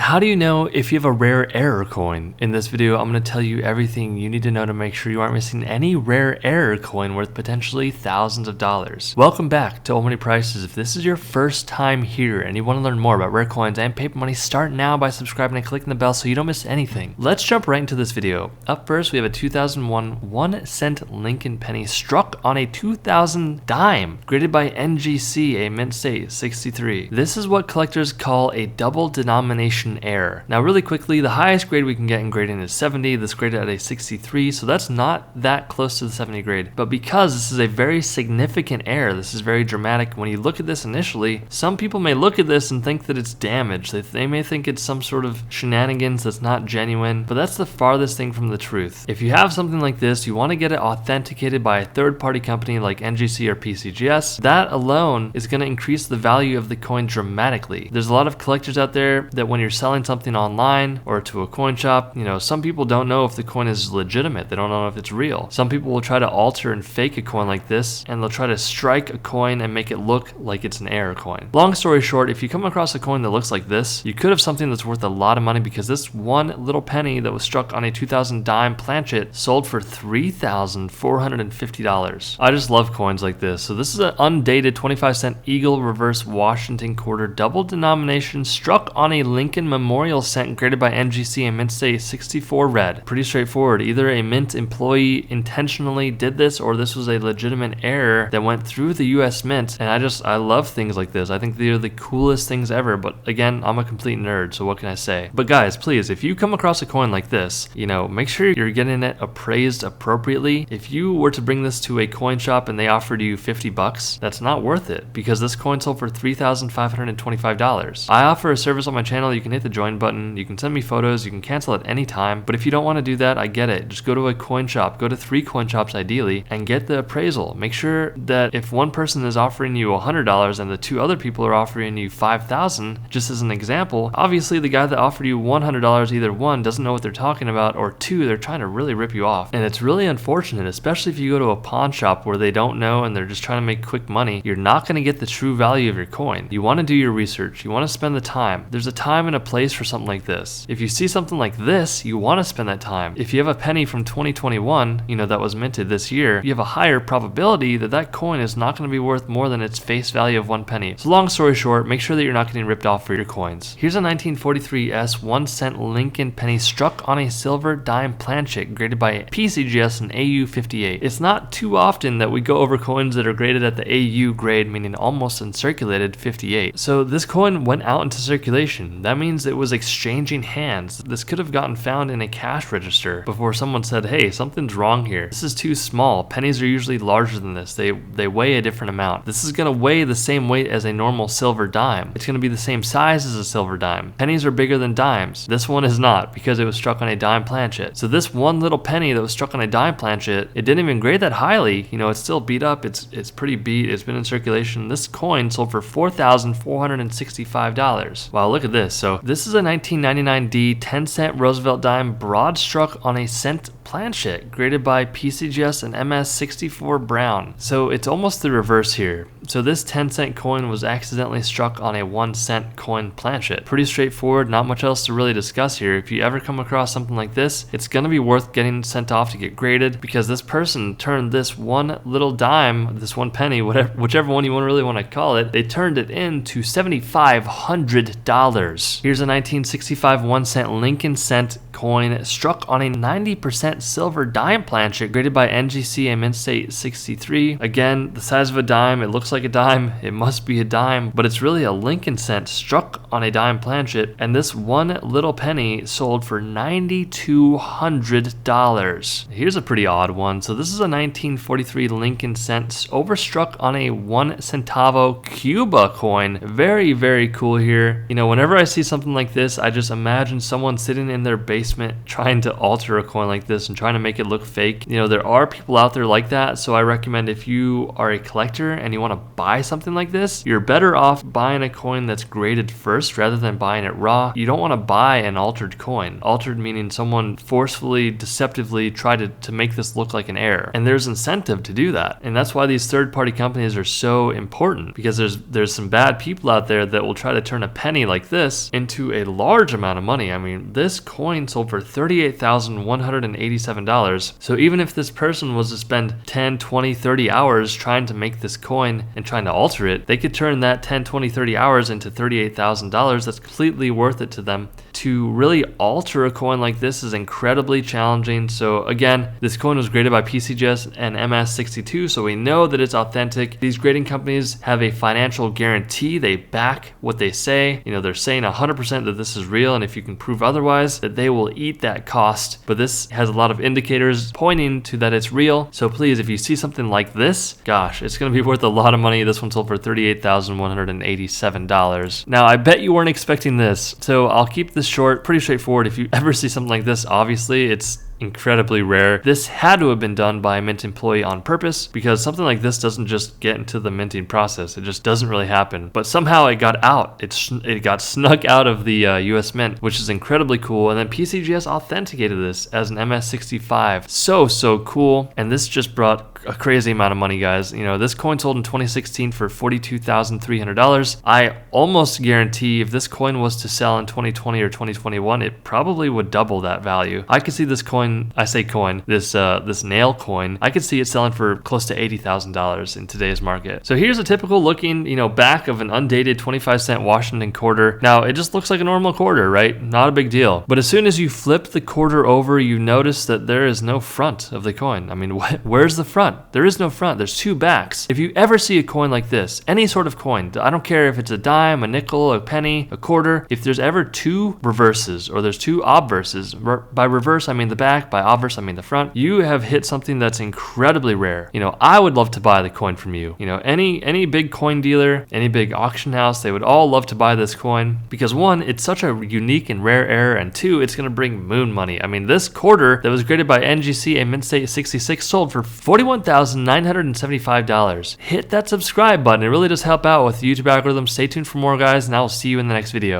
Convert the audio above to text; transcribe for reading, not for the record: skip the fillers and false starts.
How do you know if you have a rare error coin? In this video, I'm going to tell you everything you need to know to make sure you aren't missing any rare error coin worth potentially thousands of dollars. Welcome back to Old Money Prices. If this is your first time here and you want to learn more about rare coins and paper money, start now by subscribing and clicking the bell so you don't miss anything. Let's jump right into this video. Up first, we have a 2001 1 cent Lincoln penny struck on a 2000 dime, graded by NGC, a mint state 63. This is what collectors call a double denomination error. Now really quickly, the highest grade we can get in grading is 70. This graded at a 63, so that's not that close to the 70 grade. But because this is a very significant error, this is very dramatic. When you look at this initially, some people may look at this and think that it's damage. They may think it's some sort of shenanigans that's not genuine, but that's the farthest thing from the truth. If you have something like this, you want to get it authenticated by a third-party company like NGC or PCGS. That alone is going to increase the value of the coin dramatically. There's a lot of collectors out there that when you're selling something online or to a coin shop, some people don't know if the coin is legitimate. They don't know if it's real. Some people will try to alter and fake a coin like this, and they'll try to strike a coin and make it look like it's an error coin. Long story short, if you come across a coin that looks like this, you could have something that's worth a lot of money, because this one little penny that was struck on a 2000 dime planchet sold for $3,450. I just love coins like this. So this is an undated 25-cent Eagle Reverse Washington quarter double denomination struck on a Lincoln Memorial cent graded by NGC and mint state 64 red. Pretty straightforward. Either a mint employee intentionally did this, or this was a legitimate error that went through the US Mint. And I love things like this. I think they're the coolest things ever. But again, I'm a complete nerd, so what can I say? But guys, please, if you come across a coin like this, make sure you're getting it appraised appropriately. If you were to bring this to a coin shop and they offered you $50, that's not worth it, because this coin sold for $3,525. I offer a service on my channel. You can hit the join button, you can send me photos, you can cancel at any time. But if you don't want to do that, I get it. Just go to a coin shop, go to 3 coin shops ideally, and get the appraisal. Make sure that if one person is offering you $100 and the 2 other people are offering you $5,000, just as an example, obviously the guy that offered you $100, either 1, doesn't know what they're talking about, or 2, they're trying to really rip you off. And it's really unfortunate, especially if you go to a pawn shop where they don't know and they're just trying to make quick money. You're not going to get the true value of your coin. You want to do your research. You want to spend the time. There's a time and a place for something like this. If you see something like this, you want to spend that time. If you have a penny from 2021, that was minted this year, you have a higher probability that that coin is not going to be worth more than its face value of 1 penny. So long story short, make sure that you're not getting ripped off for your coins. Here's a 1943 S 1 cent Lincoln penny struck on a silver dime planchet graded by PCGS and AU 58. It's not too often that we go over coins that are graded at the AU grade, meaning almost uncirculated 58. So this coin went out into circulation. That means it was exchanging hands. This could have gotten found in a cash register before someone said, hey, something's wrong here. This is too small. Pennies are usually larger than this. They weigh a different amount. This is going to weigh the same weight as a normal silver dime. It's going to be the same size as a silver dime. Pennies are bigger than dimes. This one is not, because it was struck on a dime planchet. So this one little penny that was struck on a dime planchet, it didn't even grade that highly. It's still beat up. It's pretty beat. It's been in circulation. This coin sold for $4,465. Wow, look at this. So this is a 1999 D 10 cent Roosevelt dime broad struck on a cent planchet graded by PCGS and MS64 Brown. So it's almost the reverse here. So this 10 cent coin was accidentally struck on a 1 cent coin planchet. Pretty straightforward, not much else to really discuss here. If you ever come across something like this, it's going to be worth getting sent off to get graded, because this person turned this one little dime, this 1 penny, whichever one you really want to call it, they turned it into $7,500. Here's a 1965 1 cent Lincoln cent coin struck on a 90% silver dime planchet graded by NGC and mint state 63. Again, the size of a dime, it looks like a dime, it must be a dime, but it's really a Lincoln cent struck on a dime planchet, and this one little penny sold for $9,200. Here's a pretty odd one. So this is a 1943 Lincoln cent overstruck on a 1 centavo Cuba coin. Very, very cool here. Whenever I see something like this, I just imagine someone sitting in their basement trying to alter a coin like this and trying to make it look fake. There are people out there like that, so I recommend, if you are a collector and you want to buy something like this, you're better off buying a coin that's graded first rather than buying it raw. You don't want to buy an altered coin. Altered meaning someone forcefully, deceptively tried to make this look like an error. And there's incentive to do that. And that's why these third-party companies are so important, because there's some bad people out there that will try to turn a penny like this into a large amount of money. I mean, this coin sold for $38,187. So even if this person was to spend 10, 20, 30 hours trying to make this coin and trying to alter it, they could turn that 10, 20, 30 hours into $38,000. That's completely worth it to them. To really alter a coin like this is incredibly challenging. So again, this coin was graded by PCGS and MS62, so we know that it's authentic. These grading companies have a financial guarantee. They back what they say. You know, they're saying 100% that this is real, and if you can prove otherwise, that they will eat that cost. But this has a lot of indicators pointing to that it's real. So please, if you see something like this, gosh, it's going to be worth a lot of money. This one sold for $38,187. Now, I bet you weren't expecting this, so I'll keep this short, pretty straightforward. If you ever see something like this, obviously it's incredibly rare. This had to have been done by a mint employee on purpose, because something like this doesn't just get into the minting process. It just doesn't really happen. But somehow it got out. It got snuck out of the US Mint, which is incredibly cool. And then PCGS authenticated this as an MS65. So cool. And this just brought a crazy amount of money, guys. You know, this coin sold in 2016 for $42,300. I almost guarantee if this coin was to sell in 2020 or 2021, it probably would double that value. I could see this coin, this nail coin, I could see it selling for close to $80,000 in today's market. So here's a typical looking, back of an undated 25-cent Washington quarter. Now, it just looks like a normal quarter, right? Not a big deal. But as soon as you flip the quarter over, you notice that there is no front of the coin. I mean, where's the front? There is no front. There's two backs. If you ever see a coin like this, any sort of coin, I don't care if it's a dime, a nickel, a penny, a quarter, if there's ever two reverses or there's two obverses, by reverse I mean the back, by obverse I mean the front, you have hit something that's incredibly rare. I would love to buy the coin from you. Any big coin dealer, any big auction house, they would all love to buy this coin, because one, it's such a unique and rare error, and two, it's going to bring moon money. I mean, this quarter that was graded by NGC and Mint State 66 sold for $41,975. Hit that subscribe button. It really does help out with the YouTube algorithm. Stay tuned for more, guys, and I will see you in the next video.